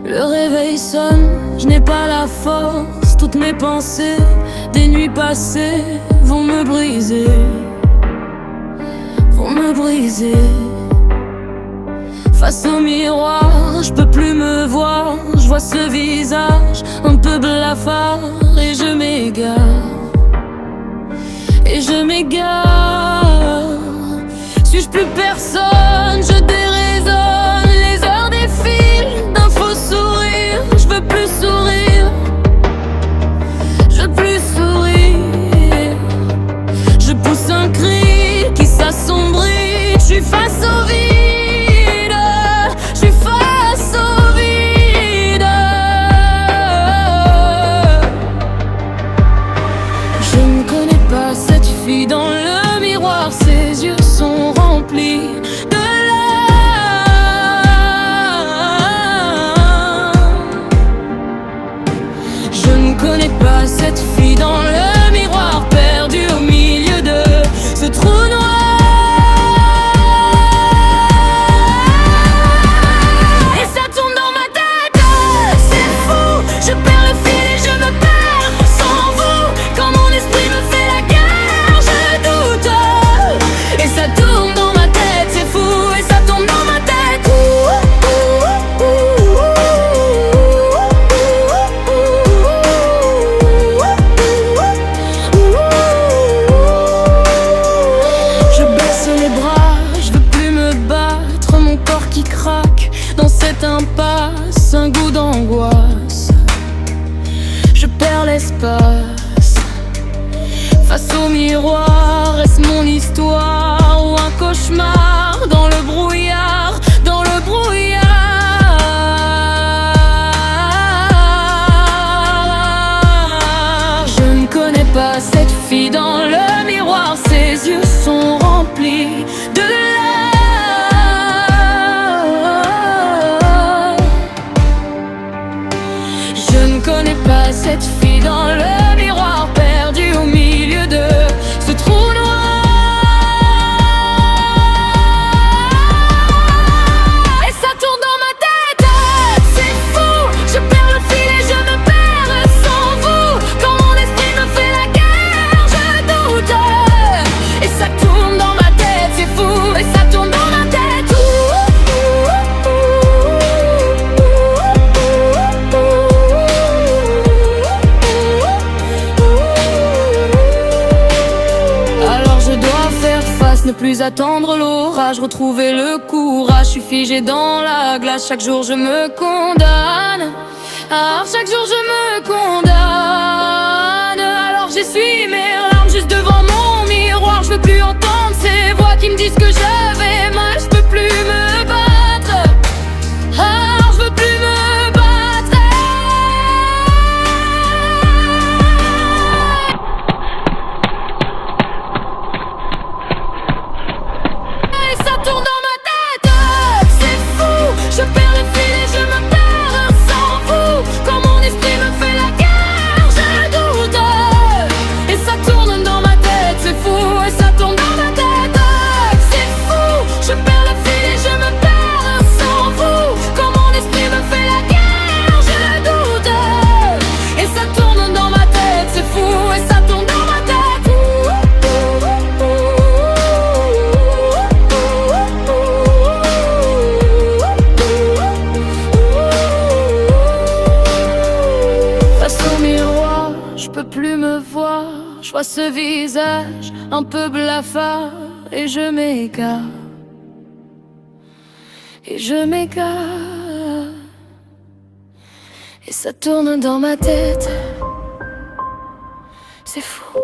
Le réveil sonne, je n'ai pas la force. Toutes mes pensées des nuits passées vont me briser, vont me briser. Face au miroir, je peux plus me voir. Je vois ce visage un peu blafard et je m'égare, et je m'égare. Suis-je plus personne? Je déraisonne. Les heures défilent d'un faux sourire. Je veux plus sourire, je veux plus sourire. Je pousse un cri qui s'assombrit. Je suis face au vide, je suis face au vide. Je ne connais pas cette fille dans le miroir. Ses yeux sont remplis de larmes. Je ne connais pas cette fille dans le miroir, perdue au milieu de ce trou noir. Et ça tourne dans ma tête, c'est fou. Je perds le fil et je me perds sans vous. Quand mon esprit me fait la guerre, je doute. Et ça tourne dans ma tête, c'est fou. Et ça tourne dans ma tête. Je baisse les bras, je veux plus me battre. Mon corps qui craque dans cette impasse, un goût d'angoisse. Je perds l'espace. Face au miroir, est-ce mon histoire ou un cauchemar? Dans le brouillard, dans le brouillard. Je ne connais pas cette fille dans le miroir. Ses yeux sont remplis de larmes. Je ne connais pas cette fille dans le miroir, perdue au milieu de ce trou noir. Et ça tourne dans ma tête, c'est fou. Je perds le fil et je me perds sans vous. Quand mon esprit me fait la guerre, je doute. Et ça tourne dans ma tête, c'est fou. Et ça tourne dans ma tête. Alors je dois faire face, ne plus attendre l'orage, retrouver le courage. Je suis figé dans la glace, chaque jour je me condamne. Alors chaque jour je me condamne. Alors j'essuie mes larmes juste devant mon miroir. Je veux plus entendre ces voix qui me disent que je vais mal. Je peux plus me battre, alors je veux plus me battre. Et ça tourne dans ma tête, c'est fou. Je perds le fil et je me perds sans vous. Quand mon esprit me fait la guerre, je doute. Et ça tourne dans ma tête, c'est fou. Et ça tourne dans ma tête, c'est fou. Je perds le fil et je me perds sans vous. Quand mon esprit me fait la guerre, je doute. Et ça tourne dans ma tête, c'est fou. Et ça tourne dans ma tête. Face au miroir, je peux plus me voir. Je vois ce visage un peu blafard et je m'égare, et je m'égare. Et ça tourne dans ma tête, c'est fou.